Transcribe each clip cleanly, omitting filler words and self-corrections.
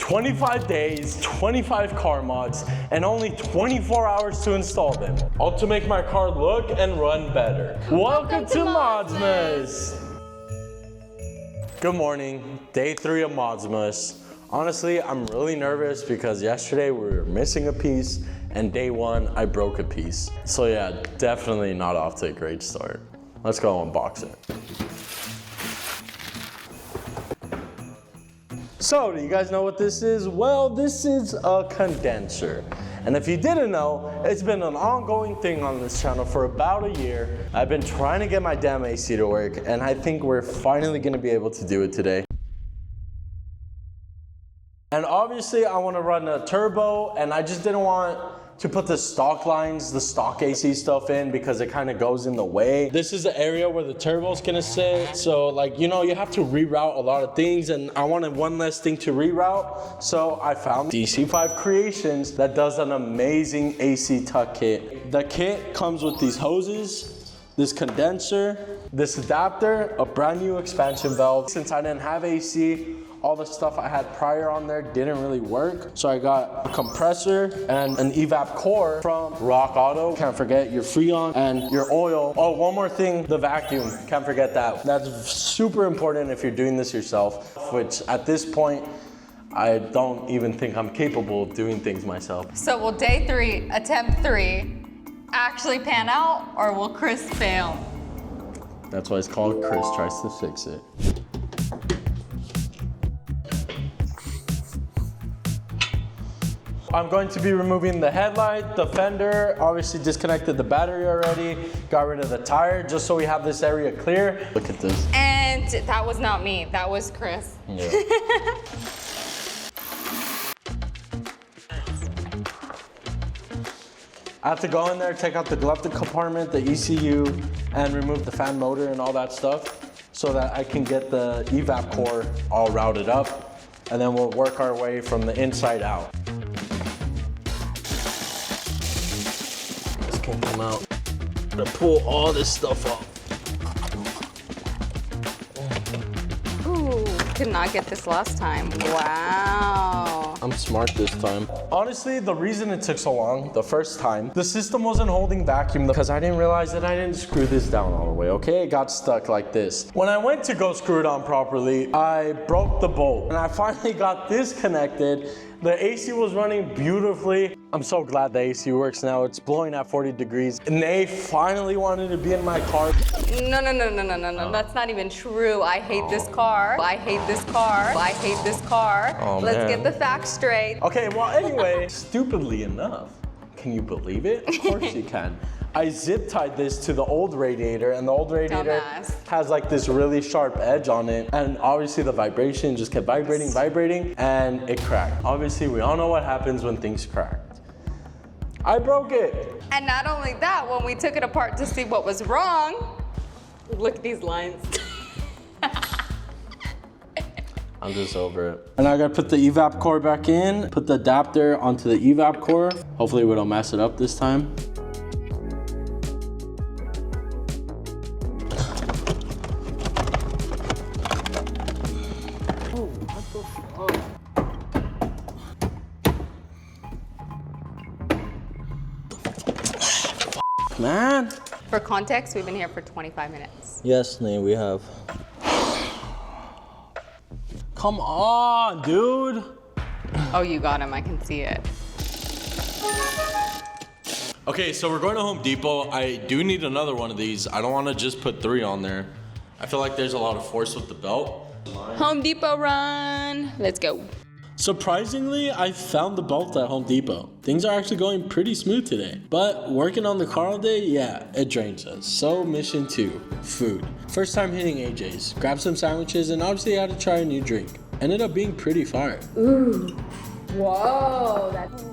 25 days, 25 car mods, and only 24 hours to install them. All to make my car look and run better. Welcome to Modsmas! Good morning, day 3 of Modsmas. Honestly, I'm really nervous because yesterday we were missing a piece, and day 1 I broke a piece. So yeah, definitely not off to a great start. Let's go unbox it. So, do you guys know what this is? Well, this is a condenser. And if you didn't know, it's been an ongoing thing on this channel for about a year. I've been trying to get my damn AC to work, and I think we're finally gonna be able to do it today. And obviously, I wanna run a turbo, and I just didn't want to put the stock lines, the stock AC stuff in because it kind of goes in the way. This is the area where the turbo's gonna sit. So like, you know, you have to reroute a lot of things, and I wanted one less thing to reroute. So I found DC5 Creations that does an amazing AC tuck kit. The kit comes with these hoses, this condenser, this adapter, a brand new expansion valve. Since I didn't have AC, all the stuff I had prior on there didn't really work. So I got a compressor and an evap core from Rock Auto. Can't forget your Freon and your oil. Oh, one more thing, the vacuum. Can't forget that. That's super important if you're doing this yourself, which at this point, I don't even think I'm capable of doing things myself. So will day 3, attempt 3, actually pan out, or will Chris fail? That's why it's called Chris Tries to Fix It. I'm going to be removing the headlight, the fender, obviously disconnected the battery already, got rid of the tire, just so we have this area clear. Look at this. And that was not me, that was Chris. Yeah. I have to go in there, take out the glove compartment, the ECU, and remove the fan motor and all that stuff so that I can get the evap core all routed up, and then we'll work our way from the inside out. Can come out. I'm gonna pull all this stuff off. Ooh, could not get this last time. Wow. I'm smart this time. Honestly, the reason it took so long the first time, the system wasn't holding vacuum because I didn't realize that I didn't screw this down all the way, okay? It got stuck like this. When I went to go screw it on properly, I broke the bolt, and I finally got this connected. The AC was running beautifully. I'm so glad the AC works now. It's blowing at 40 degrees. And they finally wanted to be in my car. No, that's not even true. I hate this car. I hate this car. I hate this car. Oh, Let's man. get the facts straight. Okay, well anyway, stupidly enough, can you believe it? Of course you can. I zip tied this to the old radiator, and the old radiator Dumbass. has like this really sharp edge on it, and obviously the vibration just kept vibrating, and it cracked. Obviously, we all know what happens when things crack. I broke it. And not only that, when we took it apart to see what was wrong, look at these lines. I'm just over it. And I gotta put the evap core back in, put the adapter onto the evap core. Hopefully we don't mess it up this time. Man. For context, we've been here for 25 minutes. Yes, Nate, we have. Come on, dude. Oh, you got him, I can see it. Okay, so we're going to Home Depot. I do need another one of these. I don't want to just put 3 on there. I feel like there's a lot of force with the belt. Home Depot run. Let's go. Surprisingly, I found the belt at Home Depot. Things are actually going pretty smooth today. But working on the car all day, yeah, it drains us. So mission 2, food. First time hitting AJ's. Grabbed some sandwiches, and obviously I had to try a new drink. Ended up being pretty fire. Ooh. Whoa. That's...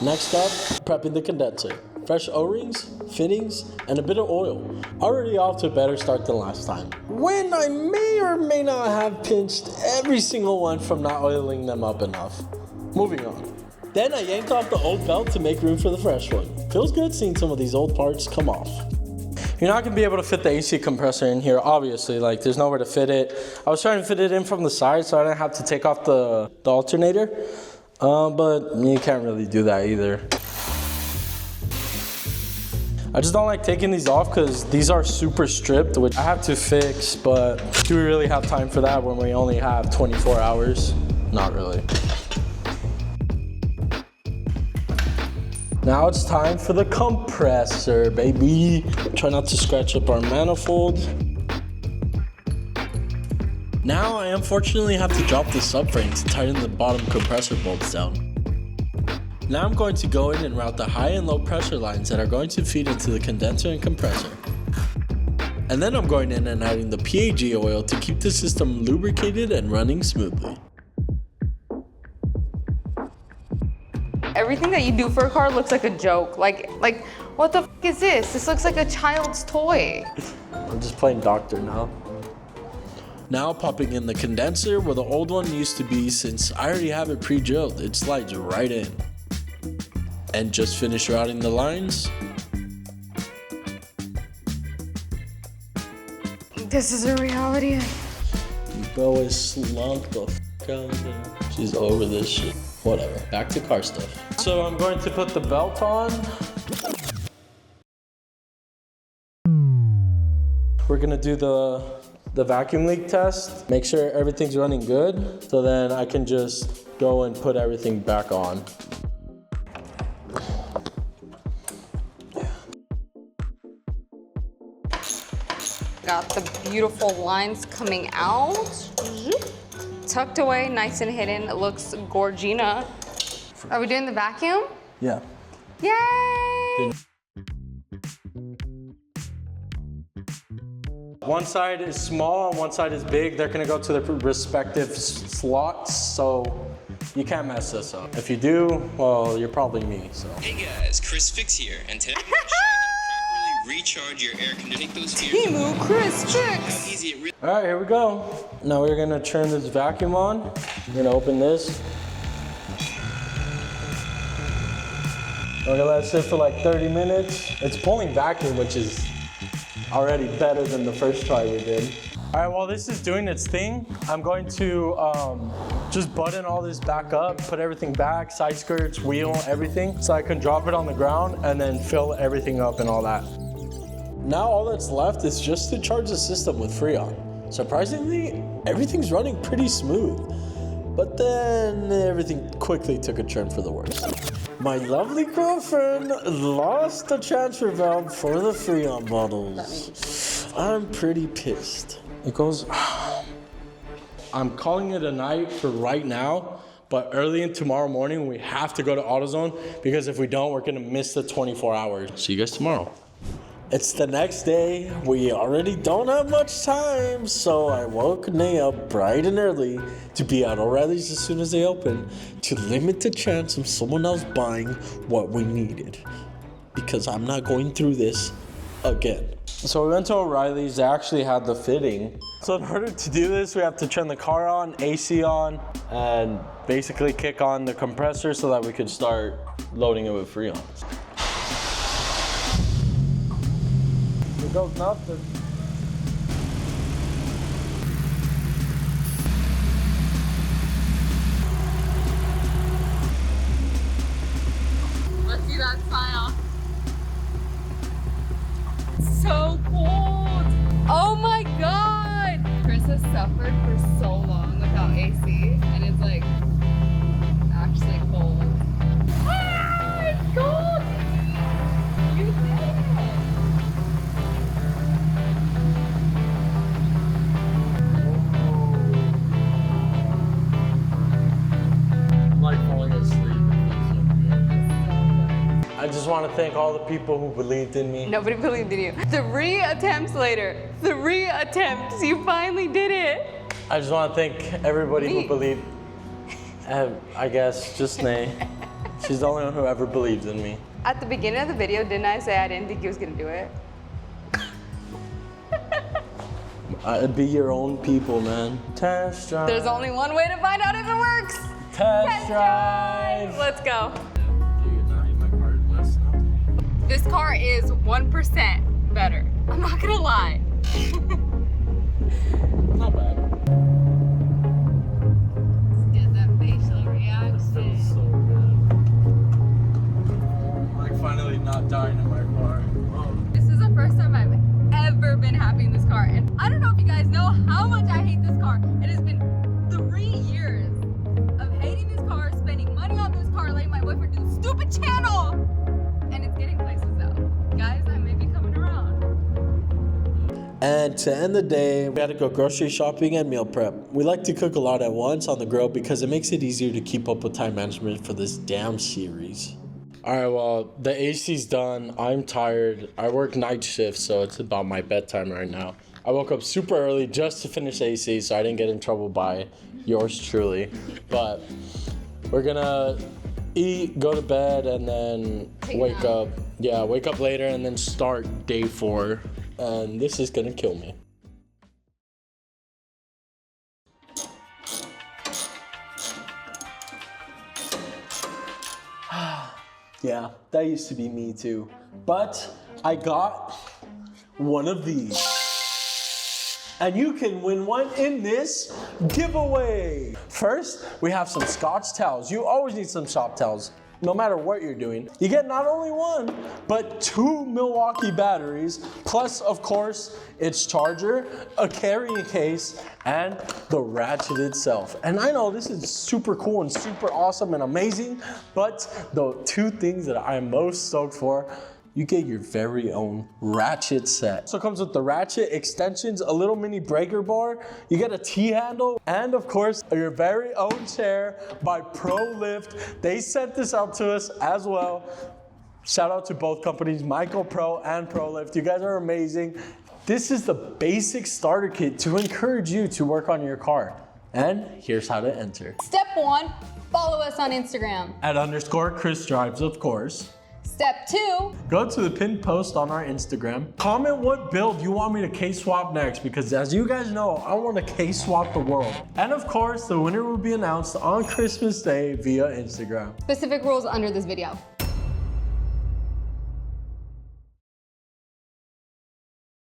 Next up, prepping the condenser. Fresh O-rings, fittings, and a bit of oil. Already off to a better start than last time, when I may or may not have pinched every single one from not oiling them up enough. Moving on. Then I yanked off the old belt to make room for the fresh one. Feels good seeing some of these old parts come off. You're not gonna be able to fit the AC compressor in here, obviously. Like, there's nowhere to fit it. I was trying to fit it in from the side so I didn't have to take off the alternator. But you can't really do that either. I just don't like taking these off because these are super stripped, which I have to fix, but do we really have time for that when we only have 24 hours? Not really. Now it's time for the compressor, baby. Try not to scratch up our manifold. Now I unfortunately have to drop the subframe to tighten the bottom compressor bolts down. Now I'm going to go in and route the high and low pressure lines that are going to feed into the condenser and compressor. And then I'm going in and adding the PAG oil to keep the system lubricated and running smoothly. Everything that you do for a car looks like a joke. Like what the f is this? This looks like a child's toy. I'm just playing doctor now. Now popping in the condenser where the old one used to be, since I already have it pre-drilled, it slides right in. And just finish routing the lines. This is a reality. Bro is slumped the f out there. She's over this shit. Whatever, back to car stuff. So I'm going to put the belt on. We're gonna do the vacuum leak test. Make sure everything's running good. So then I can just go and put everything back on. Got the beautiful lines coming out. Tucked away, nice and hidden. It looks gorgina. Are we doing the vacuum? Yeah. Yay! One side is small and one side is big. They're gonna go to their respective slots, so you can't mess this up. If you do, well, you're probably me, so. Hey guys, Chris Fix here, and today I'm going to show you how to properly recharge your air conditioner. Take those fears away. Temu Chris How Fix. easy it really All right, here we go. Now we're gonna turn this vacuum on. We're gonna open this. We're gonna let it sit for like 30 minutes. It's pulling vacuum, which is already better than the first try we did. All right, while this is doing its thing, I'm going to just button all this back up, put everything back, side skirts, wheel, everything, so I can drop it on the ground and then fill everything up and all that. Now all that's left is just to charge the system with Freon. Surprisingly, everything's running pretty smooth, but then everything quickly took a turn for the worse. My lovely girlfriend lost the transfer valve for the Freon bottles. I'm pretty pissed. It goes, I'm calling it a night for right now, but early in tomorrow morning, we have to go to AutoZone because if we don't, we're gonna miss the 24 hours. See you guys tomorrow. It's the next day. We already don't have much time, so I woke Nay up bright and early to be at O'Reilly's as soon as they open to limit the chance of someone else buying what we needed. Because I'm not going through this again. So we went to O'Reilly's. They actually had the fitting. So in order to do this, we have to turn the car on, AC on, and basically kick on the compressor so that we could start loading it with Freon. It goes nothing. Let's see that smile. So cold. Oh my God. Chris has suffered for so long without AC, and it's like actually cold. Ah, it's cold. You did it. I'm like falling asleep. I just want to thank all the people who believed in me. Nobody believed in you. 3 attempts later. 3 attempts. You finally did it. I just want to thank everybody Me. who believed. I guess just Nay. She's the only one who ever believed in me. At the beginning of the video, didn't I say I didn't think he was gonna do it? I'd be your own people, man. Test drive. There's only one way to find out if it works. Test drive. Let's go. This car is 1% better. I'm not gonna lie. Not bad. Let's get that facial This reaction. feels so good. I'm like finally not dying in my car. This is the first time I've ever been happy in this car. And I don't know if you guys know how much I hate this car. It has been 3 years of hating this car, spending money on this car, letting my boyfriend do the stupid channel. And it's getting places though. Guys, I may be coming around. And to end the day, we had to go grocery shopping and meal prep. We like to cook a lot at once on the grill because it makes it easier to keep up with time management for this damn series. All right, well, the AC's done. I'm tired. I work night shift, so it's about my bedtime right now. I woke up super early just to finish AC, so I didn't get in trouble by yours truly. But we're gonna eat, go to bed, and then wake up. Yeah, wake up later and then start day 4. And this is gonna kill me. Yeah, that used to be me too. But I got one of these. And you can win one in this giveaway. First, we have some Scotch towels. You always need some shop towels, no matter what you're doing. You get not only 1, but 2 Milwaukee batteries, plus of course, its charger, a carrying case, and the ratchet itself. And I know this is super cool and super awesome and amazing, but the 2 things that I'm most stoked for, you get your very own ratchet set. So it comes with the ratchet extensions, a little mini breaker bar, you get a T-handle, and of course, your very own chair by ProLift. They sent this out to us as well. Shout out to both companies, Michael Pro and ProLift. You guys are amazing. This is the basic starter kit to encourage you to work on your car. And here's how to enter. Step 1, follow us on Instagram. @_Chris Drives, of course. Step 2, Go to the pinned post on our Instagram. Comment what build you want me to case swap next, because as you guys know, I want to case swap the world. And of course, the winner will be announced on Christmas Day via Instagram. specific rules under this video.